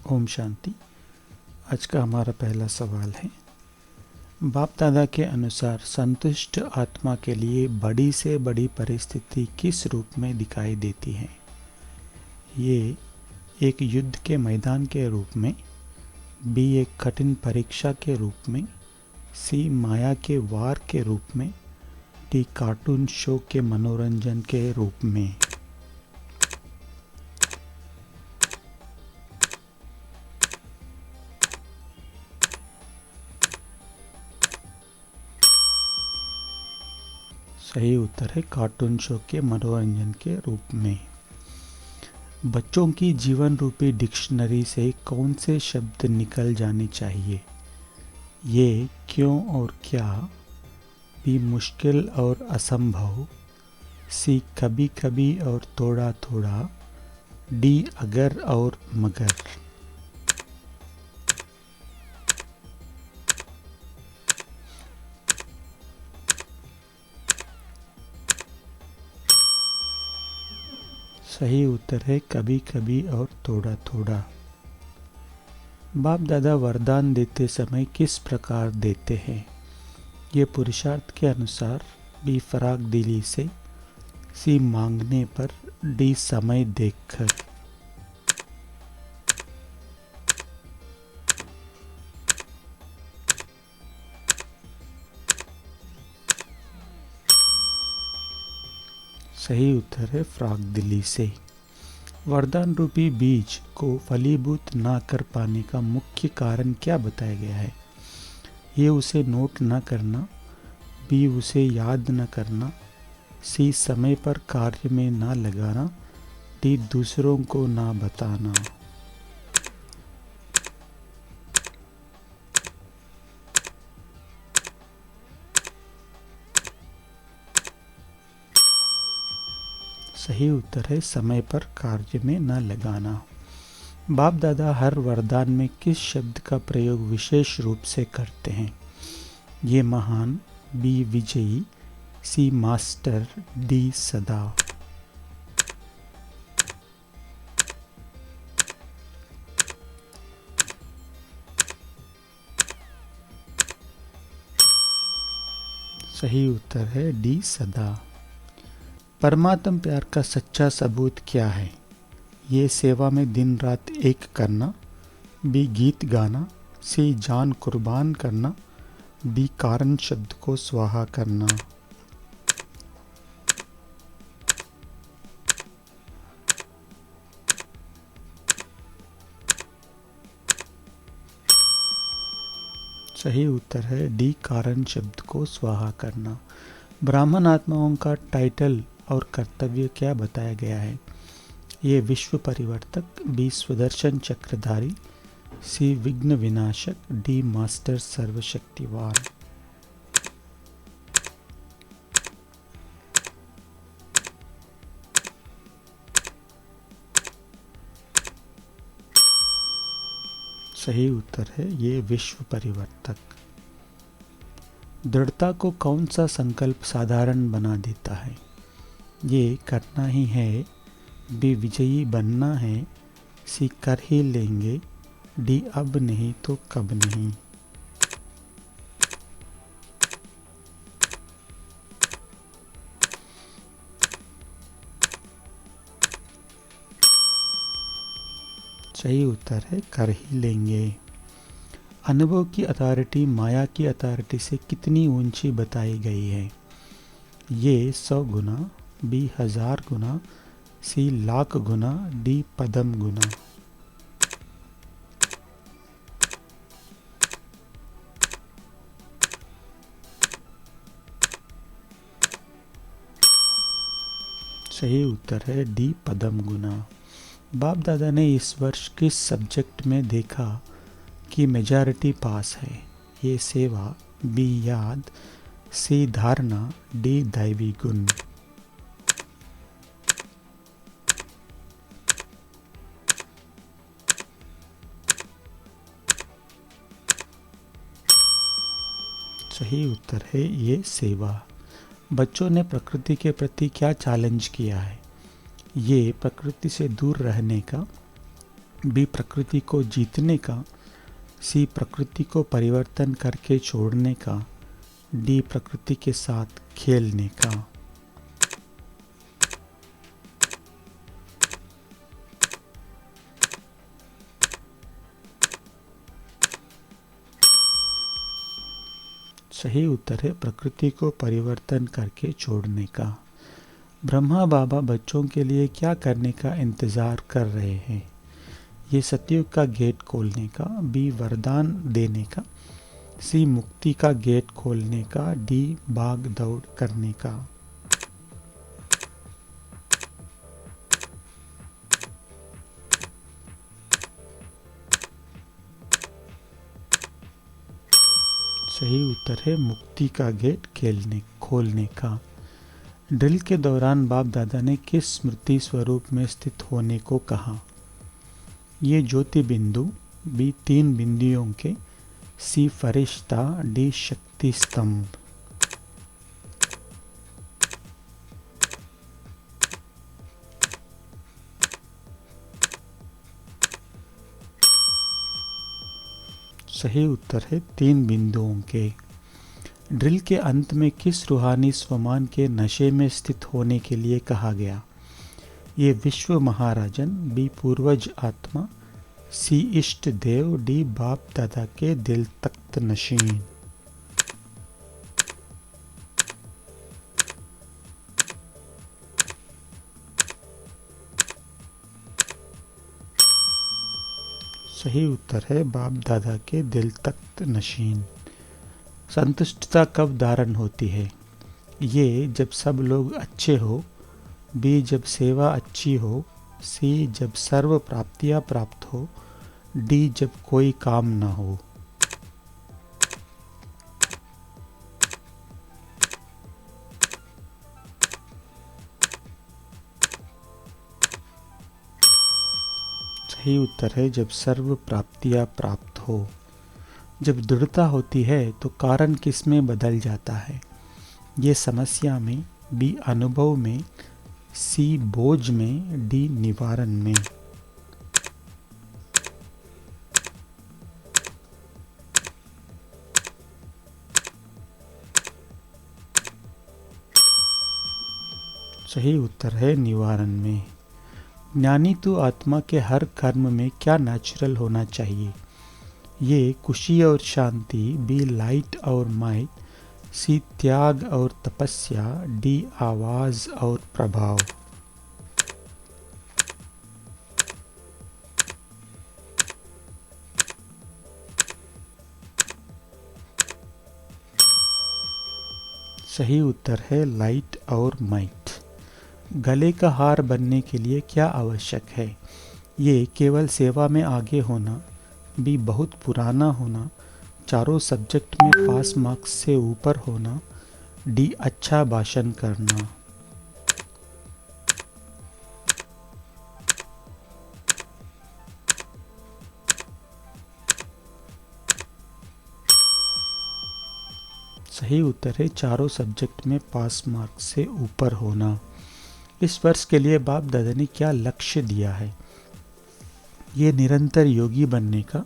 ओम शांति। आज का हमारा पहला सवाल है, बाप दादा के अनुसार संतुष्ट आत्मा के लिए बड़ी से बड़ी परिस्थिति किस रूप में दिखाई देती है? ये एक युद्ध के मैदान के रूप में, बी एक कठिन परीक्षा के रूप में, सी माया के वार के रूप में, डी कार्टून शो के मनोरंजन के रूप में। सही उत्तर है कार्टून शो के मनोरंजन के रूप में। बच्चों की जीवन रूपी डिक्शनरी से कौन से शब्द निकल जाने चाहिए? ये क्यों और क्या, बी मुश्किल और असंभव, सी कभी कभी और थोड़ा थोड़ा, डी अगर और मगर। सही उत्तर है कभी कभी और थोड़ा थोड़ा। बाप दादा वरदान देते समय किस प्रकार देते हैं? ये पुरुषार्थ के अनुसार, बी फराक दिली से, सी मांगने पर, डी समय देखकर। सही उत्तर है फ्राक दिली से। वरदान रूपी बीज को फलीभूत ना कर पाने का मुख्य कारण क्या बताया गया है? ये उसे नोट न करना, बी उसे याद न करना, सी समय पर कार्य में ना लगाना, डी दूसरों को ना बताना। सही उत्तर है समय पर कार्य में न लगाना। बाप दादा हर वरदान में किस शब्द का प्रयोग विशेष रूप से करते हैं? ये महान, बी विजयी, सी मास्टर, डी सदा। सही उत्तर है डी सदा। परमात्म प्यार का सच्चा सबूत क्या है? ये सेवा में दिन रात एक करना, बी गीत गाना, सी जान कुर्बान करना, डी कारण शब्द को स्वाहा करना। सही उत्तर है डी कारण शब्द को स्वाहा करना। ब्राह्मण आत्माओं का टाइटल और कर्तव्य क्या बताया गया है? ये विश्व परिवर्तक, बी स्वदर्शन चक्रधारी, सी विघ्न विनाशक, डी मास्टर सर्वशक्तिवान। सही उत्तर है ये विश्व परिवर्तक। दृढ़ता को कौन सा संकल्प साधारण बना देता है? ये करना ही है, बी विजयी बनना है, सी कर ही लेंगे, डी अब नहीं तो कब नहीं। सही उत्तर है कर ही लेंगे। अनुभव की अथॉरिटी माया की अथॉरिटी से कितनी ऊंची बताई गई है? ये 100 गुना, बी 1000 गुना, सी लाख गुना, डी पदम गुना। सही उत्तर है डी पदम गुना। बाप दादा ने इस वर्ष किस सब्जेक्ट में देखा कि मेजॉरिटी पास है? ये सेवा, बी याद, सी धारणा, डी दैवी गुण। सही उत्तर है ये सेवा। बच्चों ने प्रकृति के प्रति क्या चैलेंज किया है? ये प्रकृति से दूर रहने का, बी प्रकृति को जीतने का, सी प्रकृति को परिवर्तन करके छोड़ने का, डी प्रकृति के साथ खेलने का। सही उत्तर है प्रकृति को परिवर्तन करके छोड़ने का। ब्रह्मा बाबा बच्चों के लिए क्या करने का इंतज़ार कर रहे हैं? ये सतयुग का गेट खोलने का, बी वरदान देने का, सी मुक्ति का गेट खोलने का, डी भाग दौड़ करने का। सही उत्तर है मुक्ति का गेट खोलने का। ड्रिल के दौरान बाप दादा ने किस स्मृति स्वरूप में स्थित होने को कहा? ये ज्योति बिंदु, बी 3 बिंदुओं के, सी फरिश्ता, डी शक्ति स्तंभ। सही उत्तर है 3 बिंदुओं के। ड्रिल के अंत में किस रूहानी स्वमान के नशे में स्थित होने के लिए कहा गया? ये विश्व महाराजन, बी पूर्वज आत्मा, सी इष्ट देव, डी बाप दादा के दिल तख्त नशीन। सही उत्तर है बाप दादा के दिल तख्त नशीन। संतुष्टता कब धारण होती है? ये जब सब लोग अच्छे हो, बी जब सेवा अच्छी हो, सी जब सर्व प्राप्तियां प्राप्त हो, डी जब कोई काम ना हो। सही उत्तर है जब सर्व प्राप्तियां प्राप्त हो। जब दृढ़ता होती है तो कारण किस में बदल जाता है? ये समस्या में, बी अनुभव में, सी बोझ में, डी निवारण में। सही उत्तर है निवारण में। ज्ञानी तो आत्मा के हर कर्म में क्या नेचुरल होना चाहिए? ये खुशी और शांति, बी लाइट और माइट, सी त्याग और तपस्या, डी आवाज और प्रभाव। सही उत्तर है लाइट और माइट। गले का हार बनने के लिए क्या आवश्यक है? ये केवल सेवा में आगे होना, बी बहुत पुराना होना, चारों सब्जेक्ट में पास मार्क्स से ऊपर होना, डी अच्छा भाषण करना। सही उत्तर है चारों सब्जेक्ट में पास मार्क्स से ऊपर होना। इस वर्ष के लिए बाप दादा ने क्या लक्ष्य दिया है? ये निरंतर योगी बनने का,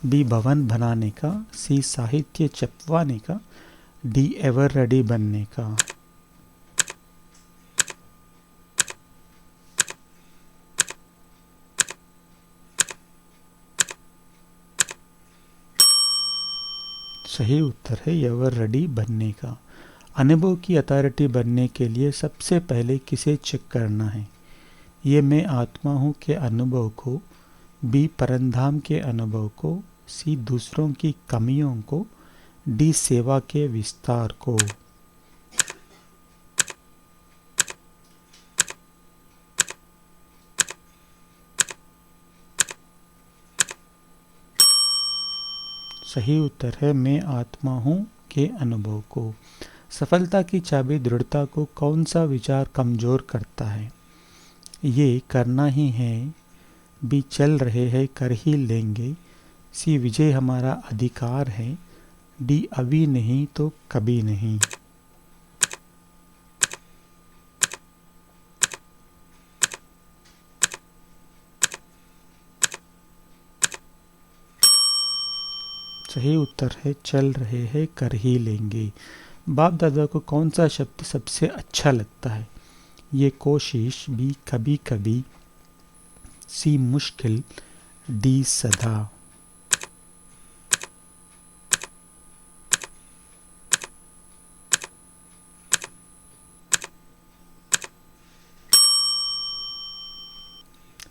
बी भवन बनाने का, सी साहित्य छपवाने का, डी एवर रेडी बनने का। सही उत्तर है एवर रेडी बनने का। अनुभव की अथॉरिटी बनने के लिए सबसे पहले किसे चेक करना है? ये मैं आत्मा हूँ के अनुभव को, बी परंधाम के अनुभव को, सी दूसरों की कमियों को, डी सेवा के विस्तार को। सही उत्तर है मैं आत्मा हूँ के अनुभव को। सफलता की चाबी दृढ़ता को कौन सा विचार कमजोर करता है? ये करना ही है, बी चल रहे हैं कर ही लेंगे, सी विजय हमारा अधिकार है, डी अभी नहीं तो कभी नहीं। सही उत्तर है चल रहे हैं कर ही लेंगे। बाप दादा को कौन सा शब्द सबसे अच्छा लगता है? ये कोशिश, बी कभी कभी, सी मुश्किल, डी सदा।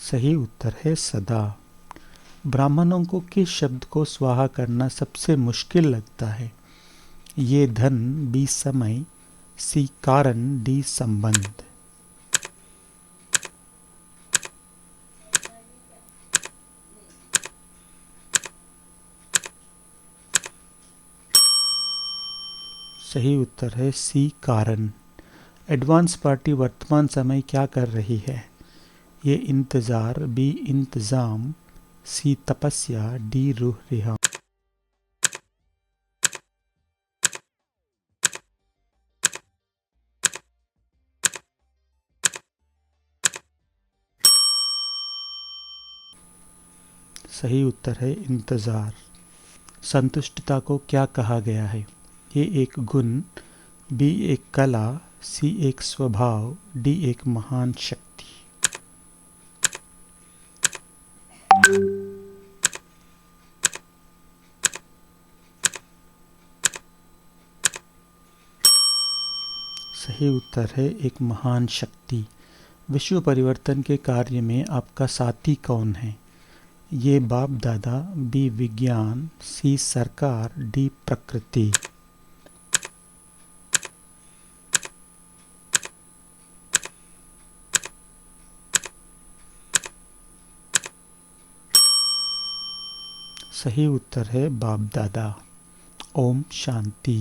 सही उत्तर है सदा। ब्राह्मणों को किस शब्द को स्वाहा करना सबसे मुश्किल लगता है? ये धन, बी समय, सी कारण, डी संबंध। सही उत्तर है सी कारण। एडवांस पार्टी वर्तमान समय क्या कर रही है? ये इंतज़ार, बी इंतज़ाम, सी तपस्या, डी रूह रिहा। सही उत्तर है इंतज़ार। संतुष्टता को क्या कहा गया है? ये एक गुण, बी एक कला, सी एक स्वभाव, डी एक महान शक्ति। सही उत्तर है एक महान शक्ति। विश्व परिवर्तन के कार्य में आपका साथी कौन है? ये बाप दादा, बी विज्ञान, सी सरकार, डी प्रकृति। सही उत्तर है बाप दादा। ओम शांति।